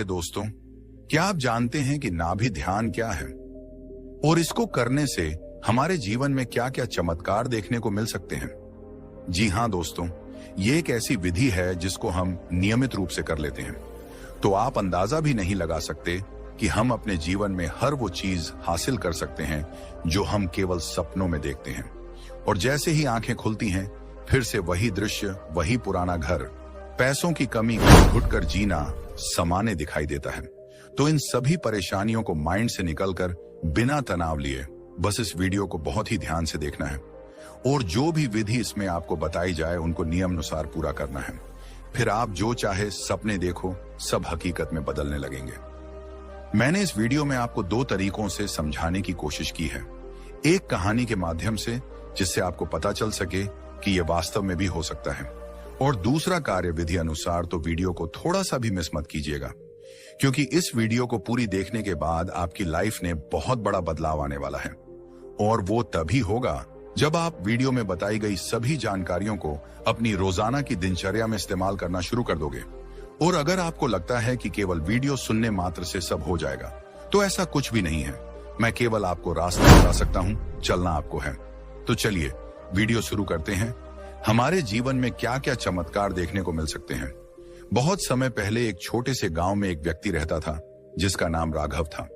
दोस्तों, क्या आप जानते हैं कि नाभि ध्यान क्या है और इसको करने से हमारे जीवन में क्या क्या चमत्कार देखने को मिल सकते हैं? जी हाँ दोस्तों, ये एक ऐसी विधि है जिसको हम नियमित रूप से कर लेते हैं तो आप अंदाजा भी नहीं लगा सकते कि हम अपने जीवन में हर वो चीज हासिल कर सकते हैं जो हम केवल सपनों में देखते हैं। और जैसे ही आंखें खुलती हैं, फिर से वही दृश्य, वही पुराना घर, पैसों की कमी, घुट कर जीना सामान्य दिखाई देता है। तो इन सभी परेशानियों को माइंड से निकलकर बिना तनाव लिए बस इस वीडियो को बहुत ही ध्यान से देखना है और जो भी विधि इसमें आपको बताई जाए उनको नियम अनुसार पूरा करना है। फिर आप जो चाहे सपने देखो, सब हकीकत में बदलने लगेंगे। मैंने इस वीडियो में आपको दो तरीकों से समझाने की कोशिश की है। एक कहानी के माध्यम से, जिससे आपको पता चल सके कि यह वास्तव में भी हो सकता है, और दूसरा कार्य विधि अनुसार। तो वीडियो को थोड़ा सा भी मिस मत कीजिएगा, क्योंकि इस वीडियो को पूरी देखने के बाद आपकी लाइफ में बहुत बड़ा बदलाव आने वाला है। और वो तभी होगा जब आप वीडियो में बताई गई सभी जानकारियों को अपनी रोजाना की दिनचर्या में इस्तेमाल करना शुरू कर दोगे। और अगर आपको लगता है कि केवल वीडियो सुनने मात्र से सब हो जाएगा, तो ऐसा कुछ भी नहीं है। मैं केवल आपको रास्ता बता सकता हूँ, चलना आपको है। तो चलिए वीडियो शुरू करते हैं। हमारे जीवन में क्या क्या चमत्कार देखने को मिल सकते हैं। बहुत समय पहले एक छोटे से गांव में एक व्यक्ति रहता था जिसका नाम राघव था।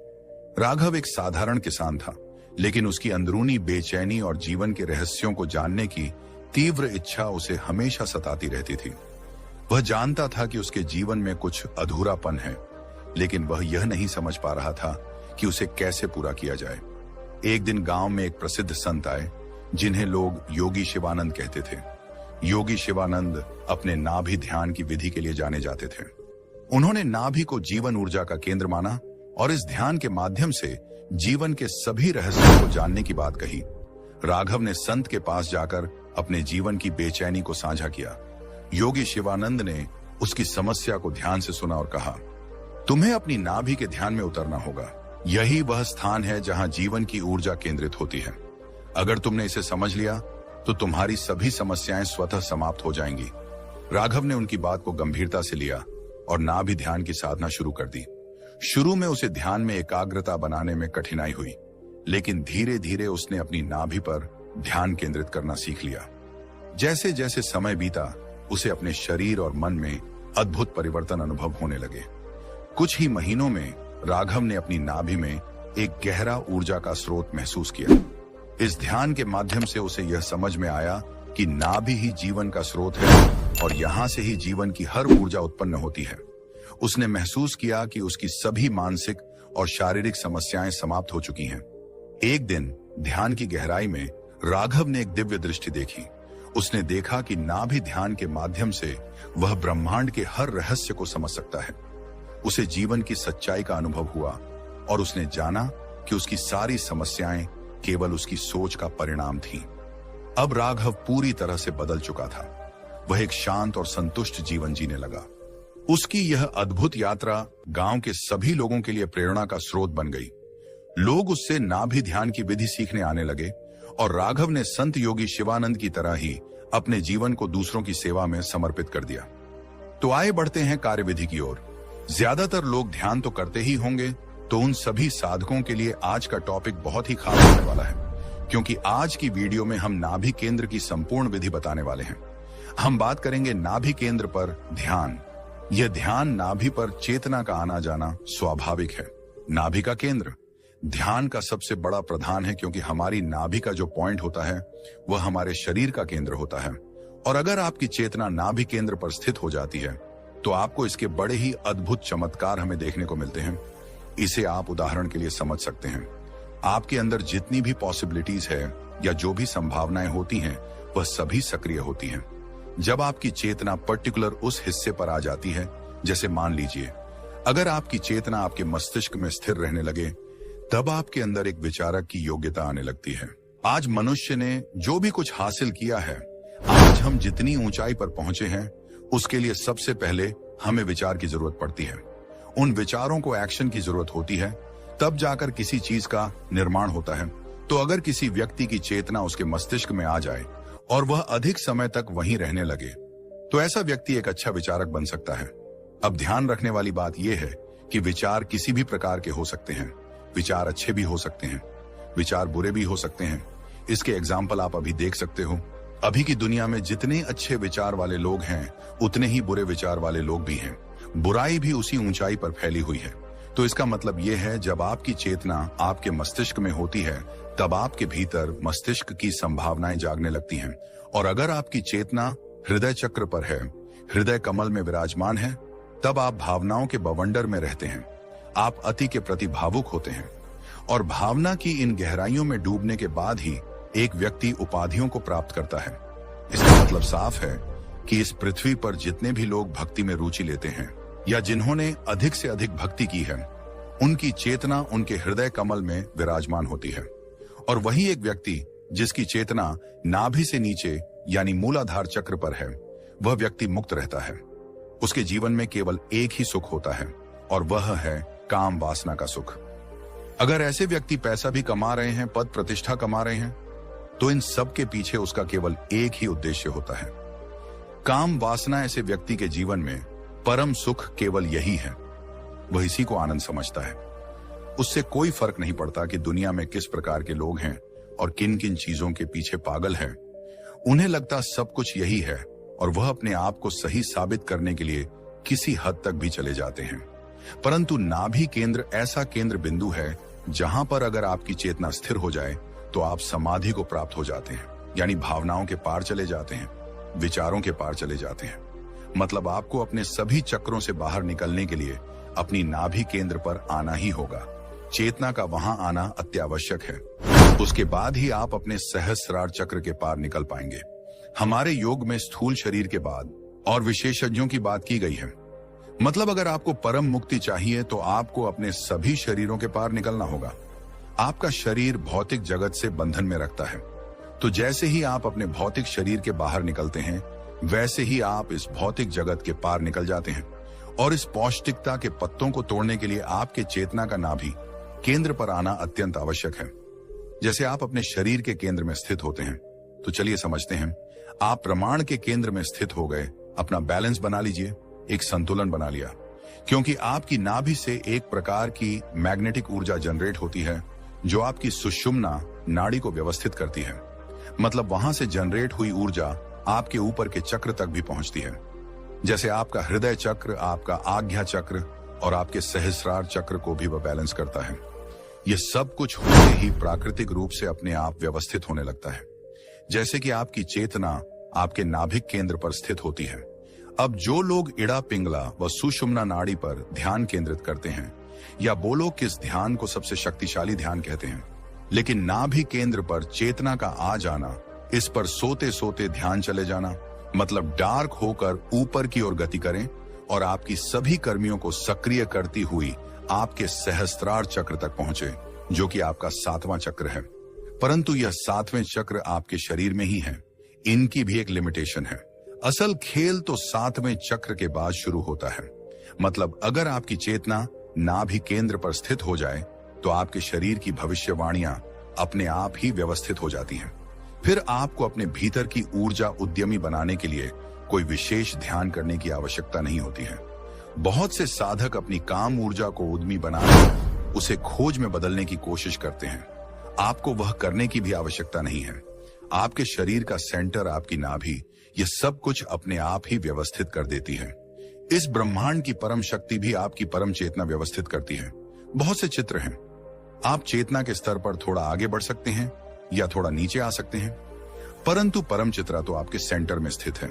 राघव एक साधारण किसान था, लेकिन उसकी अंदरूनी बेचैनी और जीवन के रहस्यों को जानने की तीव्र इच्छा उसे हमेशा सताती रहती थी। वह जानता था कि उसके जीवन में कुछ अधूरापन है, लेकिन वह यह नहीं समझ पा रहा था कि उसे कैसे पूरा किया जाए। एक दिन गांव में एक प्रसिद्ध संत आए, जिन्हें लोग योगी शिवानंद कहते थे। योगी शिवानंद अपने नाभि ध्यान की विधि के लिए जाने जाते थे। उन्होंने नाभि को जीवन ऊर्जा का केंद्र माना और इस ध्यान के माध्यम से जीवन के सभी रहस्यों को जानने की बात कही। राघव ने संत के पास जाकर अपने जीवन की बेचैनी को साझा किया। योगी शिवानंद ने उसकी समस्या को ध्यान से सुना और कहा, तुम्हें अपनी नाभि के ध्यान में उतरना होगा। यही वह स्थान है जहां जीवन की ऊर्जा केंद्रित होती है। अगर तुमने इसे समझ लिया तो तुम्हारी सभी समस्याएं स्वतः समाप्त हो जाएंगी। राघव ने उनकी बात को गंभीरता से लिया और नाभि ध्यान की साधना शुरू कर दी। शुरू में उसे ध्यान में एकाग्रता बनाने में कठिनाई हुई, लेकिन धीरे धीरे उसने अपनी नाभि पर ध्यान केंद्रित करना सीख लिया। जैसे जैसे समय बीता, उसे अपने शरीर और मन में अद्भुत परिवर्तन अनुभव होने लगे। कुछ ही महीनों में राघव ने अपनी नाभि में एक गहरा ऊर्जा का स्रोत महसूस किया। इस ध्यान के माध्यम से उसे यह समझ में आया कि नाभि ही जीवन का स्रोत है और यहाँ से ही जीवन की हर ऊर्जा उत्पन्न होती है। उसने महसूस किया कि उसकी सभी मानसिक और शारीरिक समस्याएं समाप्त हो चुकी हैं। एक दिन ध्यान की गहराई में राघव ने एक दिव्य दृष्टि देखी। उसने देखा कि नाभि ध्यान के माध्यम से वह ब्रह्मांड के हर रहस्य को समझ सकता है। उसे जीवन की सच्चाई का अनुभव हुआ और उसने जाना कि उसकी सारी समस्याएं केवल उसकी सोच का परिणाम थी। अब राघव पूरी तरह से बदल चुका था। वह एक शांत और संतुष्ट जीवन जीने लगा। उसकी यह अद्भुत यात्रा गांव के सभी लोगों के लिए प्रेरणा का स्रोत बन गई। लोग उससे नाभि ध्यान की विधि सीखने आने लगे और राघव ने संत योगी शिवानंद की तरह ही अपने जीवन को दूसरों की सेवा में समर्पित कर दिया। तो आए बढ़ते हैं कार्यविधि की ओर। ज्यादातर लोग ध्यान तो करते ही होंगे, तो उन सभी साधकों के लिए आज का टॉपिक बहुत ही खास होने वाला है, क्योंकि आज की वीडियो में हम नाभि केंद्र की संपूर्ण विधि बताने वाले हैं। हम बात करेंगे नाभि केंद्र पर ध्यान। यह ध्यान नाभि पर चेतना का आना जाना स्वाभाविक है। नाभि का केंद्र ध्यान का सबसे बड़ा प्रधान है, क्योंकि हमारी नाभि का जो पॉइंट होता है वह हमारे शरीर का केंद्र होता है। और अगर आपकी चेतना नाभि केंद्र पर स्थित हो जाती है तो आपको इसके बड़े ही अद्भुत चमत्कार हमें देखने को मिलते हैं। इसे आप उदाहरण के लिए समझ सकते हैं। आपके अंदर जितनी भी पॉसिबिलिटीज है या जो भी संभावनाएं होती हैं, वह सभी सक्रिय होती हैं। जब आपकी चेतना पर्टिकुलर उस हिस्से पर आ जाती है, जैसे मान लीजिए अगर आपकी चेतना आपके मस्तिष्क में स्थिर रहने लगे, तब आपके अंदर एक विचारक की योग्यता आने लगती है। आज मनुष्य ने जो भी कुछ हासिल किया है, आज हम जितनी ऊंचाई पर पहुंचे हैं, उसके लिए सबसे पहले हमें विचार की जरूरत पड़ती है। उन विचारों को एक्शन की जरूरत होती है, तब जाकर किसी चीज का निर्माण होता है। तो अगर किसी व्यक्ति की चेतना उसके मस्तिष्क में आ जाए और वह अधिक समय तक वहीं रहने लगे, तो ऐसा व्यक्ति एक अच्छा विचारक बन सकता है। अब ध्यान रखने वाली बात यह है कि विचार किसी भी प्रकार के हो सकते हैं। विचार अच्छे भी हो सकते हैं, विचार बुरे भी हो सकते हैं। इसके एग्जाम्पल आप अभी देख सकते हो। अभी की दुनिया में जितने अच्छे विचार वाले लोग हैं, उतने ही बुरे विचार वाले लोग भी हैं। बुराई भी उसी ऊंचाई पर फैली हुई है। तो इसका मतलब यह है, जब आपकी चेतना आपके मस्तिष्क में होती है, तब आपके भीतर मस्तिष्क की संभावनाएं जागने लगती हैं। और अगर आपकी चेतना हृदय चक्र पर है, हृदय कमल में विराजमान है, तब आप भावनाओं के बवंडर में रहते हैं। आप अति के प्रति भावुक होते हैं। और भावना की इन गहराइयों में डूबने के बाद ही एक व्यक्ति उपाधियों को प्राप्त करता है। इसका मतलब साफ है कि इस पृथ्वी पर जितने भी लोग भक्ति में रुचि लेते हैं या जिन्होंने अधिक से अधिक भक्ति की है, उनकी चेतना उनके हृदय कमल में विराजमान होती है। और वही एक व्यक्ति जिसकी चेतना नाभि से नीचे यानी मूलाधार चक्र पर है, वह व्यक्ति मुक्त रहता है। उसके जीवन में केवल एक ही सुख होता है, और वह है काम वासना का सुख। अगर ऐसे व्यक्ति पैसा भी कमा रहे हैं, पद प्रतिष्ठा कमा रहे हैं, तो इन सब के पीछे उसका केवल एक ही उद्देश्य होता है। काम वासना ऐसे व्यक्ति के जीवन में परम सुख केवल यही है। वह इसी को आनंद समझता है। उससे कोई फर्क नहीं पड़ता कि दुनिया में किस प्रकार के लोग हैं और किन किन चीजों के पीछे पागल हैं। उन्हें लगता सब कुछ यही है, और वह अपने आप को सही साबित करने के लिए किसी हद तक भी चले जाते हैं। परंतु नाभि केंद्र ऐसा केंद्र बिंदु है जहां पर अगर आपकी चेतना स्थिर हो जाए तो आप समाधि को प्राप्त हो जाते हैं, यानी भावनाओं के पार चले जाते हैं, विचारों के पार चले जाते हैं। मतलब आपको अपने सभी चक्रों से बाहर निकलने के लिए अपनी नाभि केंद्र पर आना ही होगा। चेतना का वहां आना अत्यावश्यक है। उसके बाद ही आप अपने सहस्रार चक्र के पार निकल पाएंगे। हमारे योग में स्थूल शरीर के बाद और विशेषज्ञों की बात की गई है। मतलब अगर आपको परम मुक्ति चाहिए तो आपको अपने सभी शरीरों के पार निकलना होगा। आपका शरीर भौतिक जगत से बंधन में रखता है। तो जैसे ही आप अपने भौतिक शरीर के बाहर निकलते हैं, वैसे ही आप इस भौतिक जगत के पार निकल जाते हैं। और इस पौष्टिकता के पत्तों को तोड़ने के लिए आपके चेतना का नाभि केंद्र पर आना अत्यंत आवश्यक है। जैसे आप अपने शरीर के केंद्र में स्थित होते हैं, तो चलिए समझते हैं। आप प्रमाण के केंद्र में स्थित हो गए, अपना बैलेंस बना लीजिए, एक संतुलन बना लिया। क्योंकि आपकी नाभि से एक प्रकार की मैग्नेटिक ऊर्जा जनरेट होती है जो आपकी सुषुम्ना नाड़ी को व्यवस्थित करती है। मतलब वहां से जनरेट हुई ऊर्जा आपके ऊपर के चक्र तक भी पहुंचती है। जैसे आपका हृदय चक्र, आपका आज्ञा चक्र और आपके सहस्रार चक्र को भी वह बैलेंस करता है। यह सब कुछ होते ही प्राकृतिक रूप से अपने आप व्यवस्थित होने लगता है। जैसे कि आपकी चेतना आपके नाभिक केंद्र पर स्थित होती है। अब जो लोग इड़ा पिंगला व सुषुम्ना नाड़ी पर ध्यान केंद्रित करते हैं, या बोलो किस ध्यान को सबसे शक्तिशाली ध्यान कहते हैं, लेकिन नाभि केंद्र पर चेतना का आ जाना, इस पर सोते सोते ध्यान चले जाना, मतलब डार्क होकर ऊपर की ओर गति करें और आपकी सभी कर्मियों को सक्रिय करती हुई आपके सहस्त्रार चक्र तक पहुंचे, जो कि आपका 7वां चक्र है। परंतु यह 7वें चक्र आपके शरीर में ही है। इनकी भी एक लिमिटेशन है। असल खेल तो 7वें चक्र के बाद शुरू होता है। मतलब अगर आपकी चेतना नाभि केंद्र पर स्थित हो जाए तो आपके शरीर की भविष्यवाणियां अपने आप ही व्यवस्थित हो जाती हैं। फिर आपको अपने भीतर की ऊर्जा उद्यमी बनाने के लिए कोई विशेष ध्यान करने की आवश्यकता नहीं होती है। बहुत से साधक अपनी काम ऊर्जा को उद्यमी बनाकर उसे खोज में बदलने की कोशिश करते हैं। आपको वह करने की भी आवश्यकता नहीं है। आपके शरीर का सेंटर, आपकी नाभि, यह सब कुछ अपने आप ही व्यवस्थित कर देती है। इस ब्रह्मांड की परम शक्ति भी आपकी परम चेतना व्यवस्थित करती है। बहुत से चित्र हैं। आप चेतना के स्तर पर थोड़ा आगे बढ़ सकते हैं या थोड़ा नीचे आ सकते हैं, परंतु परम चित्रा तो आपके सेंटर में स्थित है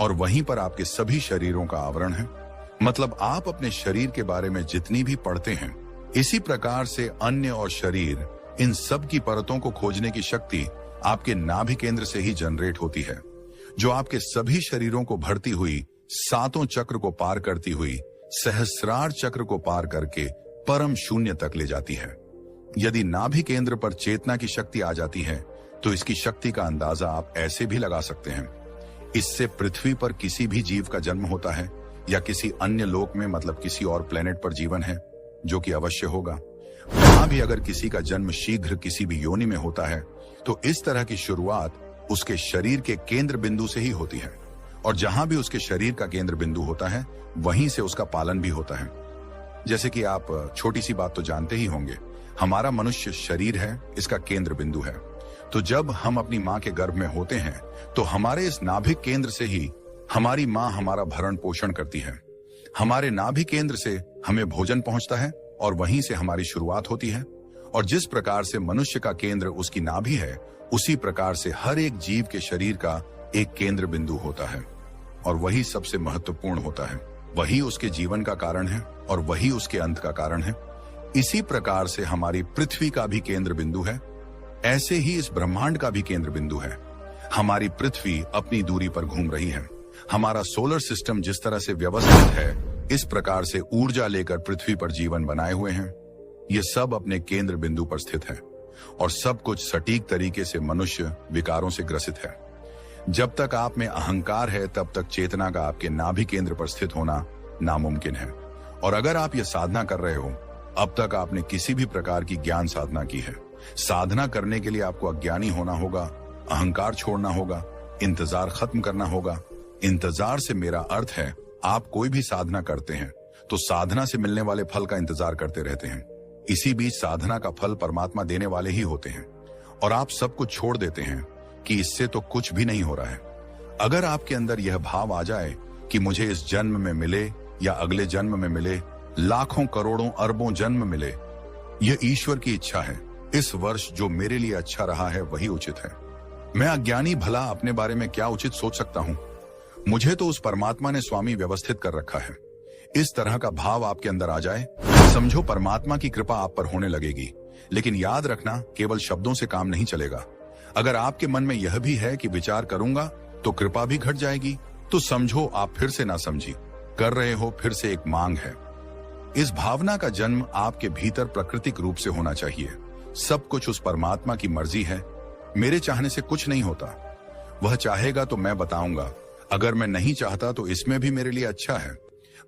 और वहीं पर आपके सभी शरीरों का आवरण है। मतलब आप अपने शरीर के बारे में जितनी भी पढ़ते हैं, इसी प्रकार से अन्य और शरीर, इन सब की परतों को खोजने की शक्ति आपके नाभि केंद्र से ही जनरेट होती है, जो आपके सभी शरीरों को भरती हुई, 7 चक्र को पार करती हुई, सहस्रार चक्र को पार करके परम शून्य तक ले जाती है। यदि नाभि केंद्र पर चेतना की शक्ति आ जाती है तो इसकी शक्ति का अंदाजा आप ऐसे भी लगा सकते हैं। इससे पृथ्वी पर किसी भी जीव का जन्म होता है या किसी अन्य लोक में, मतलब किसी और प्लेनेट पर जीवन है, जो कि अवश्य होगा। वहां भी अगर किसी का जन्म शीघ्र किसी भी योनि में होता है तो इस तरह की शुरुआत उसके शरीर के केंद्र बिंदु से ही होती है, और जहां भी उसके शरीर का केंद्र बिंदु होता है वहीं से उसका पालन भी होता है। जैसे कि आप छोटी सी बात तो जानते ही होंगे, हमारा मनुष्य शरीर है, इसका केंद्र बिंदु है। तो जब हम अपनी माँ के गर्भ में होते हैं तो हमारे इस नाभिक केंद्र से ही हमारी माँ हमारा भरण पोषण करती है। हमारे नाभिक केंद्र से हमें भोजन पहुंचता है और वहीं से हमारी शुरुआत होती है। और जिस प्रकार से मनुष्य का केंद्र उसकी नाभि है, उसी प्रकार से हर एक जीव के शरीर का एक केंद्र बिंदु होता है और वही सबसे महत्वपूर्ण होता है। वही उसके जीवन का कारण है और वही उसके अंत का कारण है। इसी प्रकार से हमारी पृथ्वी का भी केंद्र बिंदु है, ऐसे ही इस ब्रह्मांड का भी केंद्र बिंदु है। हमारी पृथ्वी अपनी दूरी पर घूम रही है। हमारा सोलर सिस्टम जिस तरह से व्यवस्थित है, इस प्रकार से ऊर्जा लेकर पृथ्वी पर जीवन बनाए हुए हैं। ये सब अपने केंद्र बिंदु पर स्थित है और सब कुछ सटीक तरीके से मनुष्य विकारों से ग्रसित है। जब तक आप में अहंकार है, तब तक चेतना का आपके नाभि केंद्र पर स्थित होना नामुमकिन है। और अगर आप ये साधना कर रहे हो, अब तक आपने किसी भी प्रकार की ज्ञान साधना की है। साधना करने के लिए आपको अज्ञानी होना होगा, अहंकार छोड़ना होगा, इंतजार खत्म करना होगा। इंतजार से मेरा अर्थ है, आप कोई भी साधना करते हैं तो साधना से मिलने वाले फल का इंतजार करते रहते हैं। इसी बीच साधना का फल परमात्मा देने वाले ही होते हैं और आप सब कुछ छोड़ देते हैं कि इससे तो कुछ भी नहीं हो रहा है। अगर आपके अंदर यह भाव आ जाए कि मुझे इस जन्म में मिले या अगले जन्म में मिले, लाखों करोड़ों अरबों जन्म मिले, यह ईश्वर की इच्छा है। इस वर्ष जो मेरे लिए अच्छा रहा है वही उचित है। मैं अज्ञानी भला अपने बारे में क्या उचित सोच सकता हूँ? मुझे तो उस परमात्मा ने स्वामी व्यवस्थित कर रखा है। इस तरह का भाव आपके अंदर आ जाए, समझो परमात्मा की कृपा आप पर होने लगेगी। लेकिन याद रखना, केवल शब्दों से काम नहीं चलेगा। अगर आपके मन में यह भी है कि विचार करूंगा तो कृपा भी घट जाएगी, तो समझो आप फिर से ना समझी कर रहे हो, फिर से एक मांग है। इस भावना का जन्म आपके भीतर प्राकृतिक रूप से होना चाहिए। सब कुछ उस परमात्मा की मर्जी है। मेरे चाहने से कुछ नहीं होता। वह चाहेगा तो मैं बताऊंगा, अगर मैं नहीं चाहता तो इसमें भी मेरे लिए अच्छा है।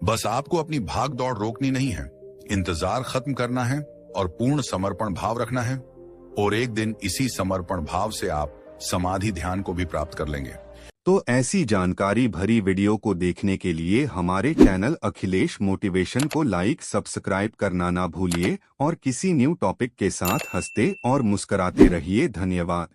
बस आपको अपनी भाग दौड़ रोकनी नहीं है, इंतजार खत्म करना है और पूर्ण समर्पण भाव रखना है। और एक दिन इसी समर्पण भाव से आप समाधि ध्यान को भी प्राप्त कर लेंगे। तो ऐसी जानकारी भरी वीडियो को देखने के लिए हमारे चैनल अखिलेश मोटिवेशन को लाइक सब्सक्राइब करना ना भूलिए और किसी न्यू टॉपिक के साथ हंसते और मुस्कुराते रहिए। धन्यवाद।